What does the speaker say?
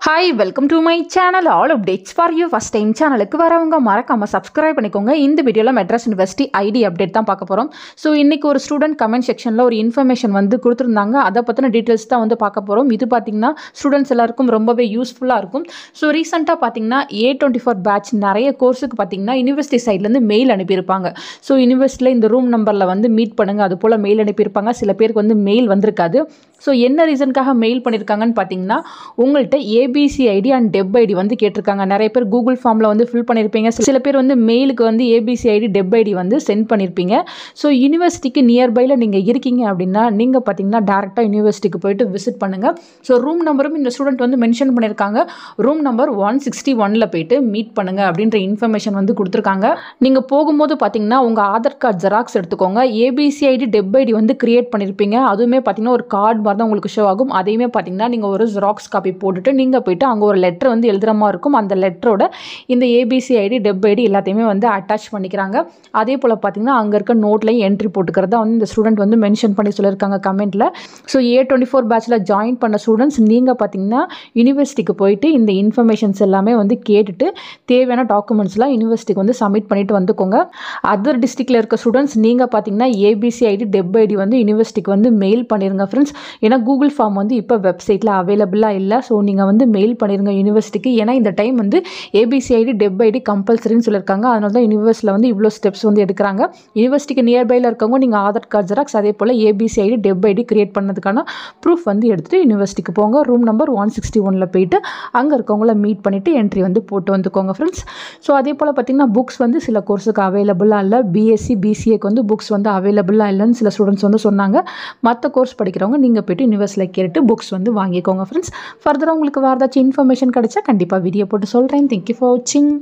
Hi, welcome to my channel. All updates for you. First time சேனலுக்கு வரவங்க மறக்காம subscribe பண்ணிக்கோங்க. இந்த வீடியோல மெட்ராஸ் யுனிவர்சிட்டி ஐடி அப்டேட் தான் பார்க்க போறோம். ஸோ இன்னைக்கு ஒரு ஸ்டூடெண்ட் கமெண்ட் செக்ஷன்ல ஒரு இன்ஃபர்மேஷன் வந்து கொடுத்துருந்தாங்க. அதை பற்றின டீட்டெயில்ஸ் தான் வந்து பார்க்க போறோம். இது பார்த்தீங்கன்னா ஸ்டூடெண்ட்ஸ் எல்லாருக்கும் ரொம்பவே யூஸ்ஃபுல்லாக இருக்கும். ஸோ ரீசெண்டாக பார்த்தீங்கன்னா A24 பேட்ச் நிறைய கோர்ஸுக்கு பார்த்தீங்கன்னா யூனிவர்சிட்டி சைட்லேருந்து மெயில் அனுப்பியிருப்பாங்க. ஸோ யூனிவர்சிட்டியில் இந்த ரூம் நம்பரில் வந்து மீட் பண்ணுங்க அது போல் மெயில் அனுப்பியிருப்பாங்க. சில பேருக்கு வந்து மெயில் வந்திருக்காது. ஸோ என்ன ரீசனுக்காக மெயில் பண்ணியிருக்காங்கன்னு பார்த்தீங்கன்னா உங்கள்கிட்ட ABC ID and DEB ID வந்து கேட்டிருக்காங்க. நிறைய பேர் கூகுள் ஃபார்மில் வந்து ஃபில் பண்ணியிருப்பீங்க. சில பேர் வந்து மெயிலுக்கு வந்து ஏபிசி ஐடி டெப் ஐடி வந்து சென்ட் பண்ணியிருப்பீங்க. ஸோ யூனிவர்சிட்டிக்கு நியர்பையில் நீங்கள் இருக்கீங்க அப்படின்னா நீங்கள் பார்த்தீங்கன்னா டேரெக்டாக யூனிவர்சிட்டிக்கு போயிட்டு விசிட் பண்ணுங்கள். ஸோ ரூம் நம்பரும் இந்த ஸ்டூடெண்ட் வந்து மென்ஷன் பண்ணியிருக்காங்க. ரூம் நம்பர் 161 போயிட்டு மீட் பண்ணுங்கள் அப்படின்ற இன்ஃபர்மேஷன் வந்து கொடுத்துருக்காங்க. நீங்கள் போகும்போது பார்த்தீங்கன்னா உங்கள் ஆதார் கார்டு ஜெராக்ஸ் எடுத்துக்கோங்க. ஏபிசி ஐடி டெப் ஐடி வந்து கிரியேட் பண்ணியிருப்பீங்க. அதுவுமே பார்த்தீங்கன்னா ஒரு கார்டு மாதிரி தான் உங்களுக்கு ஷோ ஆகும். அதையுமே பார்த்தீங்கன்னா நீங்கள் ஒரு ஜெராக்ஸ் காப்பி போட்டுட்டு நீங்கள் போயிட்டு அங்கே ஒரு லெட்டர் வந்து எழுதுகிற மாதிரி இருக்கும். அந்த லெட்டரோட இந்த ஏபிசி ஐடி டெப் ஐடி எல்லாத்தையுமே வந்து அட்டாச் பண்ணிக்கிறாங்க. அதே போல் பார்த்தீங்கன்னா அங்கே இருக்க நோட்லையும் என்ட்ரி போட்டுக்கிறதா வந்து இந்த ஸ்டூடெண்ட் வந்து மென்ஷன் பண்ணி சொல்லியிருக்காங்க கமெண்ட்டில். ஸோ A24 பேட்சில் ஜாயின் பண்ண ஸ்டூடெண்ட்ஸ் நீங்கள் பார்த்தீங்கன்னா யூனிவர்சிட்டிக்கு போயிட்டு இந்த இன்ஃபர்மேஷன்ஸ் எல்லாமே வந்து கேட்டுட்டு தேவையான டாக்குமெண்ட்ஸ்லாம் யூனிவர்சிட்டிக்கு வந்து சப்மிட் பண்ணிட்டு வந்துக்கோங்க. அதர் டிஸ்ட்ரிக்டில் இருக்க ஸ்டூடெண்ட்ஸ் நீங்கள் பார்த்தீங்கன்னா ஏபிசி ஐடி டெப் ஐடி வந்து யூனிவர்சிட்டிக்கு வந்து மெயில் பண்ணிடுங்க ஃப்ரெண்ட்ஸ். ஏன்னா கூகுள் ஃபார்ம் வந்து இப்போ வெப்சைட்டில் அவைலபிளாக இல்லை. ஸோ நீங்கள் வந்து மெயில் பண்ணிடுங்க யூனிவர்சிட்டிக்கு. ஏன்னா இந்த டைம் வந்து ஏபிசி ஐடி டெப் ஐடி கம்பல்சரின்னு சொல்லியிருக்காங்க. அதனால தான் யூனிவர்சிட்டியில் வந்து இவ்வளோ ஸ்டெப்ஸ் வந்து எடுக்கிறாங்க. யூனிவர்சிட்டிக்கு நியர்பையில் இருக்கவங்க நீங்கள் ஆதார் கார்டு ஜெராக்ஸ் அதே போல் ABC ID DEB ID create பண்ணதுக்கான ப்ரூஃப் வந்து எடுத்துகிட்டு யூனிவர்சிட்டிக்கு போங்க. ரூம் நம்பர் 161 போயிட்டு அங்கே இருக்கவங்கள மீட் பண்ணிவிட்டு என்ட்ரி வந்து போட்டு வந்துக்கோங்க ஃப்ரெண்ட்ஸ். ஸோ அதே போல் பார்த்திங்கன்னா புக்ஸ் வந்து சில கோர்ஸுக்கு அவைலபிளாக இல்லை. பிஎஸ்சி பிசிஏக்கு வந்து புக்ஸ் வந்து அவைலபிளாக இல்லைன்னு சில ஸ்டூடெண்ட்ஸ் வந்து சொன்னாங்க. மற்ற கோர்ஸ் படிக்கிறவங்க நீங்கள் போய்ட்டு யூனிவர்சிட்டியில் கேட்டு புக்ஸ் வந்து வாங்கிக்கோங்க ஃப்ரெண்ட்ஸ். ஃபர்தராக உங்களுக்கு வேறு ஏதாச்சும் இன்ஃபர்மேஷன் கிடைச்சா கண்டிப்பாக வீடியோ போட்டு சொல்கிறேன். தேங்க்யூ ஃபார் வாட்சிங்.